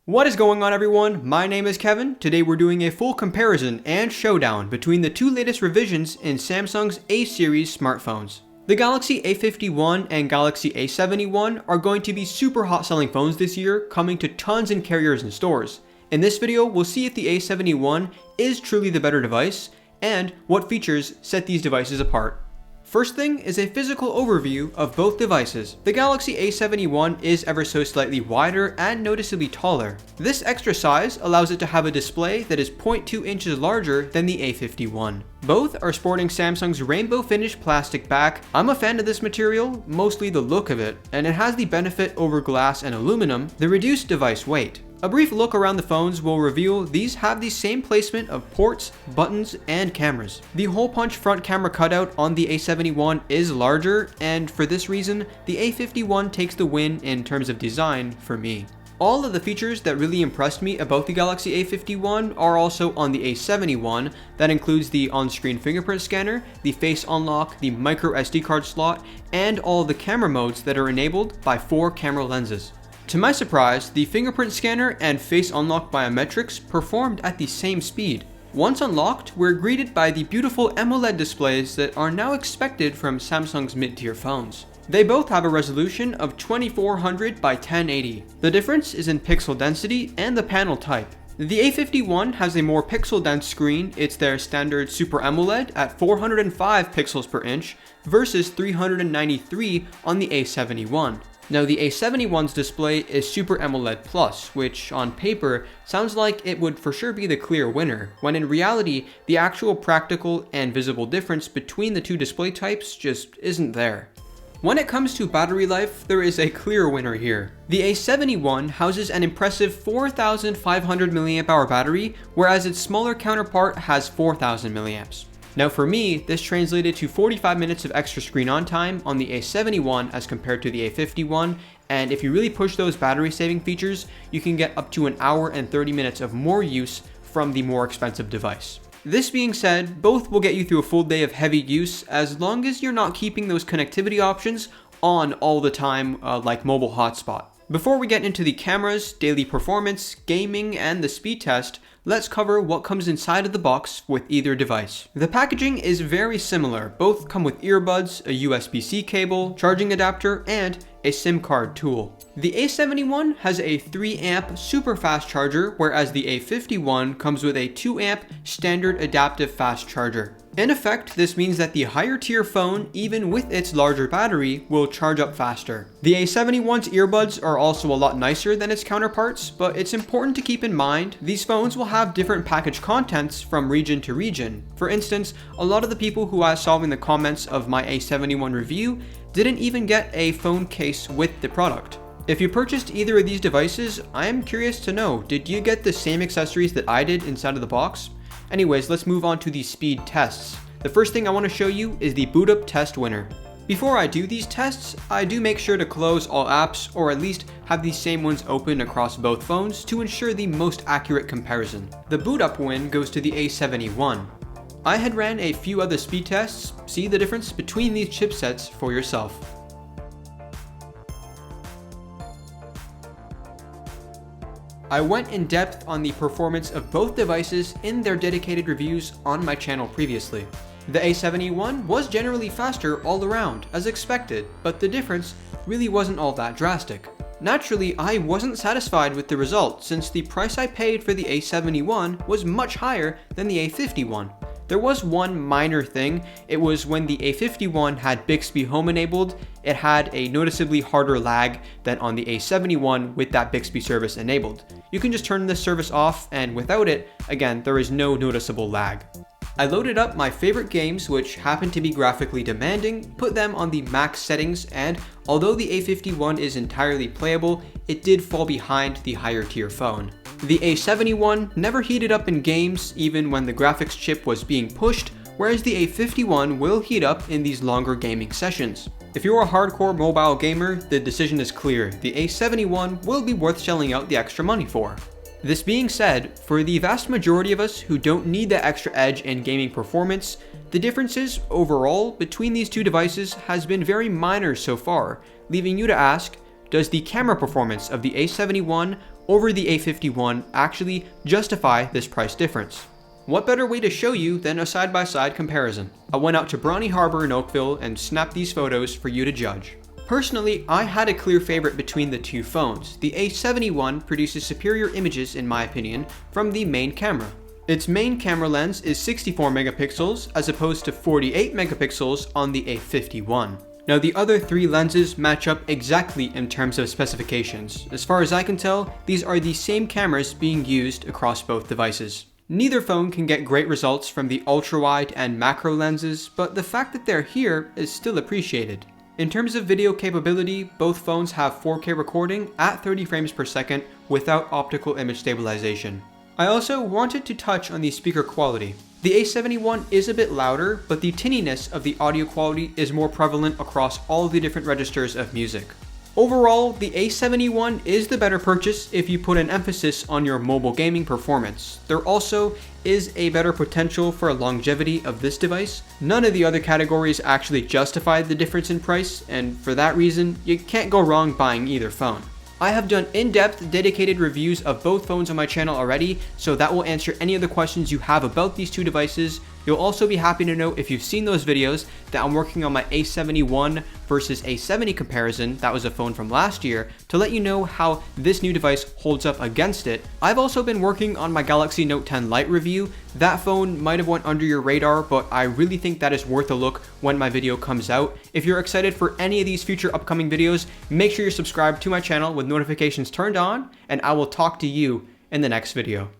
What is going on, everyone? My name is Kevin. Today we're doing a full comparison and showdown between the two latest revisions in Samsung's A series smartphones. The Galaxy A51 and Galaxy A71 are going to be super hot selling phones this year, coming to tons in carriers and stores. In this video, we'll see if the A71 is truly the better device and what features set these devices apart. First thing is a physical overview of both devices. The Galaxy A71 is ever so slightly wider and noticeably taller. This extra size allows it to have a display that is 0.2 inches larger than the A51. Both are sporting Samsung's rainbow finish plastic back. I'm a fan of this material, mostly the look of it, and it has the benefit over glass and aluminum, the reduced device weight. A brief look around the phones will reveal these have the same placement of ports, buttons, and cameras. The hole punch front camera cutout on the A71 is larger, and for this reason, the A51 takes the win in terms of design for me. All of the features that really impressed me about the Galaxy A51 are also on the A71. That includes the on-screen fingerprint scanner, the face unlock, the micro SD card slot, and all of the camera modes that are enabled by 4 camera lenses. To my surprise, the fingerprint scanner and face unlock biometrics performed at the same speed. Once unlocked, we're greeted by the beautiful AMOLED displays that are now expected from Samsung's mid-tier phones. They both have a resolution of 2400 by 1080. The difference is in pixel density and the panel type. The A51 has a more pixel-dense screen. It's their standard Super AMOLED at 405 pixels per inch versus 393 on the A71. Now, the A71's display is Super AMOLED Plus, which on paper sounds like it would for sure be the clear winner, when in reality, the actual practical and visible difference between the two display types just isn't there. When it comes to battery life, there is a clear winner here. The A71 houses an impressive 4,500 mAh battery, whereas its smaller counterpart has 4,000 mAh. Now for me, this translated to 45 minutes of extra screen on time on the A71 as compared to the A51, and if you really push those battery saving features, you can get up to an hour and 30 minutes of more use from the more expensive device. This being said, both will get you through a full day of heavy use as long as you're not keeping those connectivity options on all the time like mobile hotspot. Before we get into the cameras, daily performance, gaming, and the speed test, let's cover what comes inside of the box with either device. The packaging is very similar. Both come with earbuds, a USB-C cable, charging adapter, and a SIM card tool. The A71 has a 3 amp super fast charger, whereas the A51 comes with a 2 amp standard adaptive fast charger. In effect, this means that the higher tier phone, even with its larger battery, will charge up faster. The A71's earbuds are also a lot nicer than its counterparts, but it's important to keep in mind these phones will have different package contents from region to region. For instance, a lot of the people who I saw in the comments of my A71 review didn't even get a phone case with the product. If you purchased either of these devices, I am curious to know, did you get the same accessories that I did inside of the box? Anyways, let's move on to the speed tests. The first thing I want to show you is the boot up test winner. Before I do these tests, I do make sure to close all apps or at least have the same ones open across both phones to ensure the most accurate comparison. The boot up win goes to the A71. I had ran a few other speed tests. See the difference between these chipsets for yourself. I went in depth on the performance of both devices in their dedicated reviews on my channel previously. The A71 was generally faster all around, as expected, but the difference really wasn't all that drastic. Naturally, I wasn't satisfied with the result since the price I paid for the A71 was much higher than the A51. There was one minor thing. It was when the A51 had Bixby Home enabled, it had a noticeably harder lag than on the A71 with that Bixby service enabled. You can just turn this service off, and without it, again, there is no noticeable lag. I loaded up my favorite games, which happened to be graphically demanding, put them on the max settings, and although the A51 is entirely playable, it did fall behind the higher tier phone. The A71 never heated up in games even when the graphics chip was being pushed, whereas the A51 will heat up in these longer gaming sessions. If you're a hardcore mobile gamer, the decision is clear. The A71 will be worth shelling out the extra money for. This being said, for the vast majority of us who don't need that extra edge in gaming performance, the differences overall between these two devices has been very minor so far, leaving you to ask, does the camera performance of the A71 over the A51 actually justify this price difference. What better way to show you than a side-by-side comparison? I went out to Brawny Harbor in Oakville and snapped these photos for you to judge. Personally, I had a clear favorite between the two phones. The A71 produces superior images, in my opinion, from the main camera. Its main camera lens is 64 megapixels as opposed to 48 megapixels on the A51. Now the other three lenses match up exactly in terms of specifications. As far as I can tell, these are the same cameras being used across both devices. Neither phone can get great results from the ultra-wide and macro lenses, but the fact that they're here is still appreciated. In terms of video capability, both phones have 4K recording at 30 frames per second without optical image stabilization. I also wanted to touch on the speaker quality. The A71 is a bit louder, but the tinniness of the audio quality is more prevalent across all the different registers of music. Overall, the A71 is the better purchase if you put an emphasis on your mobile gaming performance. There also is a better potential for longevity of this device. None of the other categories actually justify the difference in price, and for that reason, you can't go wrong buying either phone. I have done in-depth, dedicated reviews of both phones on my channel already, so that will answer any of the questions you have about these two devices. You'll also be happy to know, if you've seen those videos, that I'm working on my A71 versus A70 comparison. That was a phone from last year, to let you know how this new device holds up against it. I've also been working on my Galaxy Note 10 Lite review. That phone might have went under your radar, but I really think that is worth a look when my video comes out. If you're excited for any of these future upcoming videos, make sure you're subscribed to my channel with notifications turned on, and I will talk to you in the next video.